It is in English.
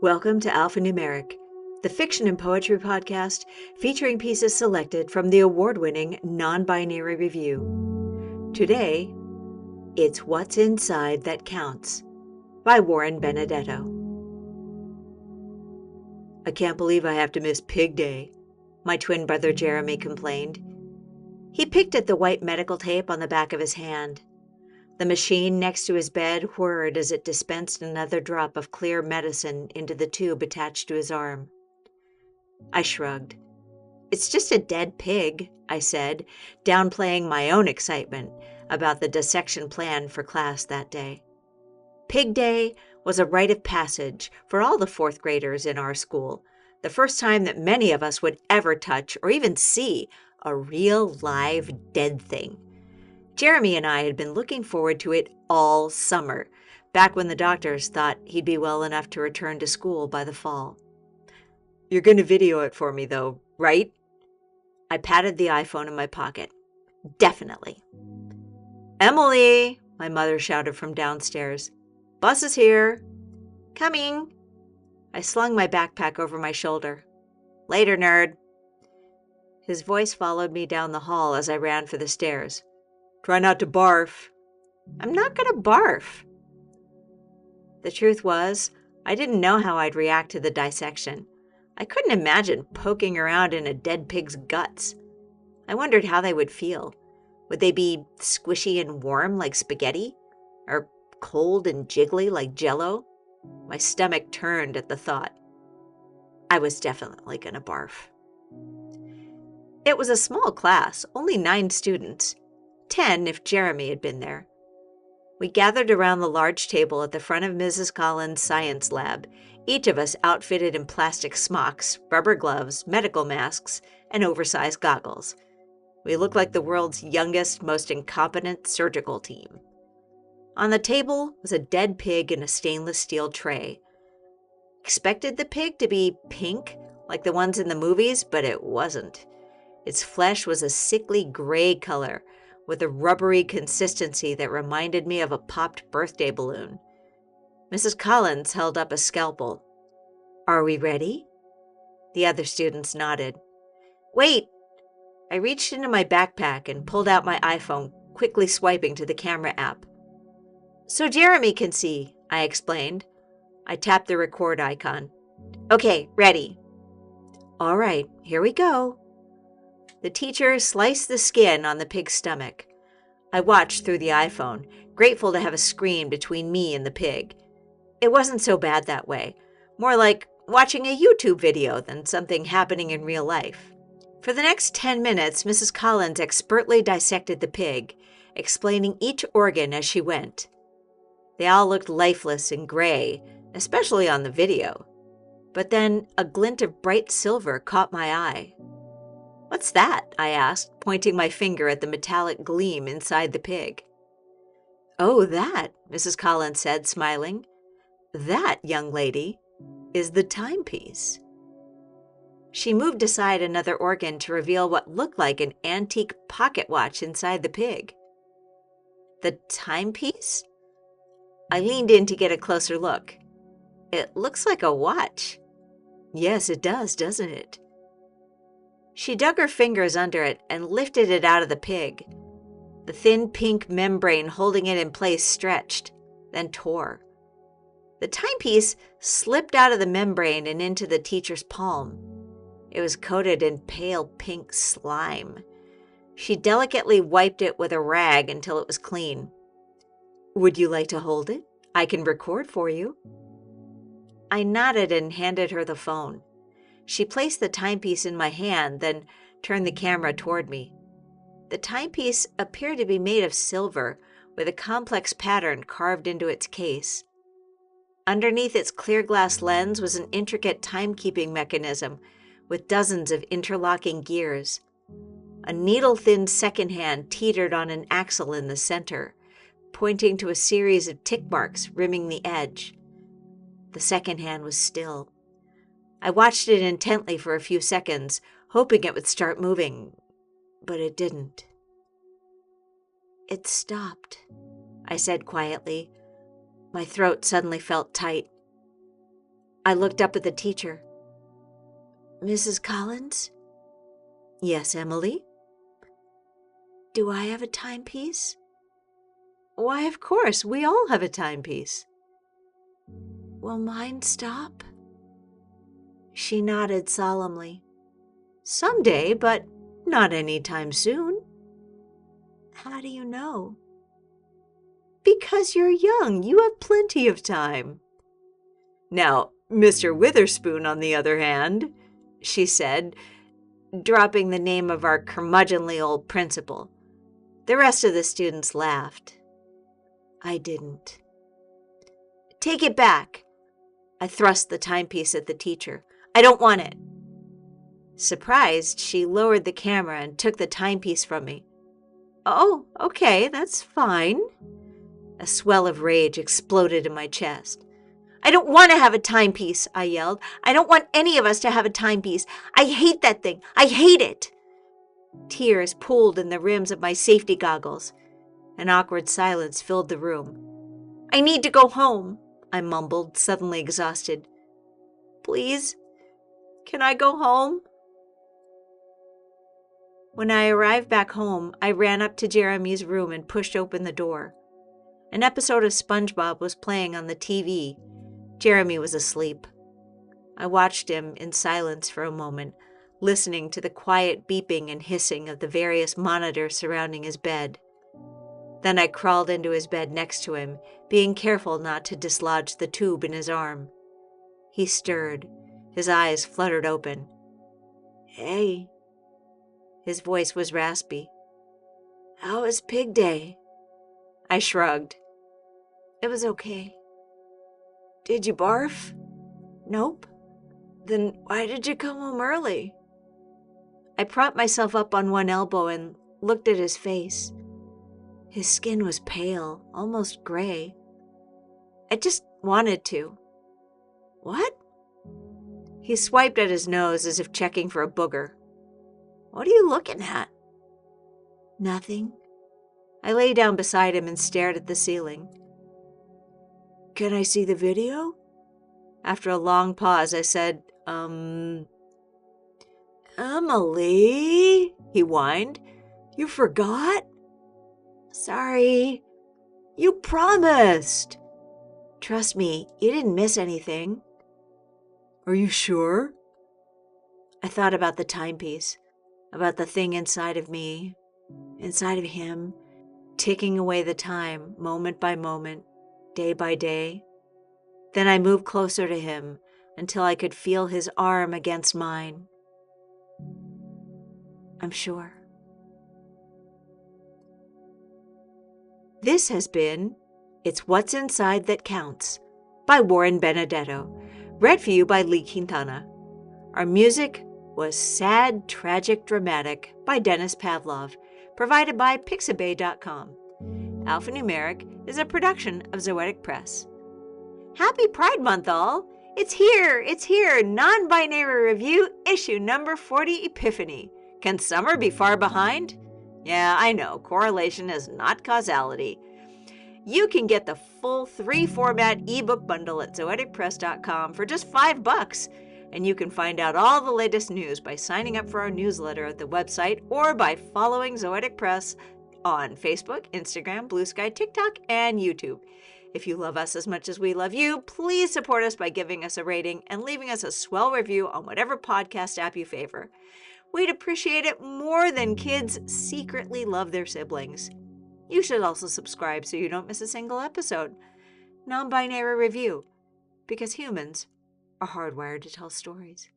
Welcome to Alphanumeric, the fiction and poetry podcast featuring pieces selected from the award-winning NonBinary Review. Today, it's What's Inside That Counts by Warren Benedetto. I can't believe I have to miss Pig Day, my twin brother Jeremy complained. He picked at the white medical tape on the back of his hand. The machine next to his bed whirred as it dispensed another drop of clear medicine into the tube attached to his arm. I shrugged. It's just a dead pig, I said, downplaying my own excitement about the dissection plan for class that day. Pig Day was a rite of passage for all the fourth graders in our school, the first time that many of us would ever touch or even see a real live dead thing. Jeremy and I had been looking forward to it all summer, back when the doctors thought he'd be well enough to return to school by the fall. You're going to video it for me, though, right? I patted the iPhone in my pocket. Definitely. Emily, my mother shouted from downstairs. Bus is here. Coming. I slung my backpack over my shoulder. Later, nerd. His voice followed me down the hall as I ran for the stairs. Try not to barf. I'm not going to barf. The truth was, I didn't know how I'd react to the dissection. I couldn't imagine poking around in a dead pig's guts. I wondered how they would feel. Would they be squishy and warm like spaghetti? Or cold and jiggly like Jell-O? My stomach turned at the thought. I was definitely going to barf. It was a small class, only 9 students. 10 if Jeremy had been there. We gathered around the large table at the front of Mrs. Collins' science lab, each of us outfitted in plastic smocks, rubber gloves, medical masks, and oversized goggles. We looked like the world's youngest, most incompetent surgical team. On the table was a dead pig in a stainless steel tray. Expected the pig to be pink, like the ones in the movies, but it wasn't. Its flesh was a sickly gray color, with a rubbery consistency that reminded me of a popped birthday balloon. Mrs. Collins held up a scalpel. Are we ready? The other students nodded. Wait! I reached into my backpack and pulled out my iPhone, quickly swiping to the camera app. So Jeremy can see, I explained. I tapped the record icon. Okay, ready. All right, here we go. The teacher sliced the skin on the pig's stomach. I watched through the iPhone, grateful to have a screen between me and the pig. It wasn't so bad that way, more like watching a YouTube video than something happening in real life. For the next 10 minutes, Mrs. Collins expertly dissected the pig, explaining each organ as she went. They all looked lifeless and gray, especially on the video. But then a glint of bright silver caught my eye. What's that? I asked, pointing my finger at the metallic gleam inside the pig. Oh, that, Mrs. Collins said, smiling. That, young lady, is the timepiece. She moved aside another organ to reveal what looked like an antique pocket watch inside the pig. The timepiece? I leaned in to get a closer look. It looks like a watch. Yes, it does, doesn't it? She dug her fingers under it and lifted it out of the pig. The thin pink membrane holding it in place stretched, then tore. The timepiece slipped out of the membrane and into the teacher's palm. It was coated in pale pink slime. She delicately wiped it with a rag until it was clean. Would you like to hold it? I can record for you. I nodded and handed her the phone. She placed the timepiece in my hand, then turned the camera toward me. The timepiece appeared to be made of silver, with a complex pattern carved into its case. Underneath its clear glass lens was an intricate timekeeping mechanism with dozens of interlocking gears. A needle-thin second hand teetered on an axle in the center, pointing to a series of tick marks rimming the edge. The second hand was still. I watched it intently for a few seconds, hoping it would start moving, but it didn't. It stopped, I said quietly. My throat suddenly felt tight. I looked up at the teacher. Mrs. Collins? Yes, Emily? Do I have a timepiece? Why, of course, we all have a timepiece. Will mine stop? She nodded solemnly. Someday, but not anytime soon. How do you know? Because you're young. You have plenty of time. Now, Mr. Witherspoon, on the other hand, she said, dropping the name of our curmudgeonly old principal. The rest of the students laughed. I didn't. Take it back. I thrust the timepiece at the teacher. I don't want it. Surprised, she lowered the camera and took the timepiece from me. Oh, okay, that's fine. A swell of rage exploded in my chest. I don't want to have a timepiece, I yelled. I don't want any of us to have a timepiece. I hate that thing. I hate it. Tears pooled in the rims of my safety goggles. An awkward silence filled the room. I need to go home, I mumbled, suddenly exhausted. Please, can I go home? When I arrived back home, I ran up to Jeremy's room and pushed open the door. An episode of SpongeBob was playing on the TV. Jeremy was asleep. I watched him in silence for a moment, listening to the quiet beeping and hissing of the various monitors surrounding his bed. Then I crawled into his bed next to him, being careful not to dislodge the tube in his arm. He stirred. His eyes fluttered open. Hey. His voice was raspy. How was Pig Day? I shrugged. It was okay. Did you barf? Nope. Then why did you come home early? I propped myself up on one elbow and looked at his face. His skin was pale, almost gray. I just wanted to. What? He swiped at his nose as if checking for a booger. What are you looking at? Nothing. I lay down beside him and stared at the ceiling. Can I see the video? After a long pause, I said, Emily, he whined. You forgot? Sorry. You promised. Trust me, you didn't miss anything. Are you sure? I thought about the timepiece, about the thing inside of me, inside of him, ticking away the time, moment by moment, day by day. Then I moved closer to him until I could feel his arm against mine. I'm sure. This has been It's What's Inside That Counts by Warren Benedetto, read for you by Lee Quintana. Our music was Sad, Tragic, Dramatic by Dennis Pavlov, provided by Pixabay.com. Alphanumeric is a production of Zoetic Press. Happy Pride Month, all! It's here! NonBinary Review Issue number 40, Epiphany. Can summer be far behind? Yeah, I know, correlation is not causality. You can get the full 3-format ebook bundle at zoeticpress.com for just $5, and you can find out all the latest news by signing up for our newsletter at the website or by following Zoetic Press on Facebook, Instagram, Blue Sky, TikTok, and YouTube. If you love us as much as we love you, please support us by giving us a rating and leaving us a swell review on whatever podcast app you favor. We'd appreciate it more than kids secretly love their siblings. You should also subscribe so you don't miss a single episode. Non-Binary Review, because humans are hardwired to tell stories.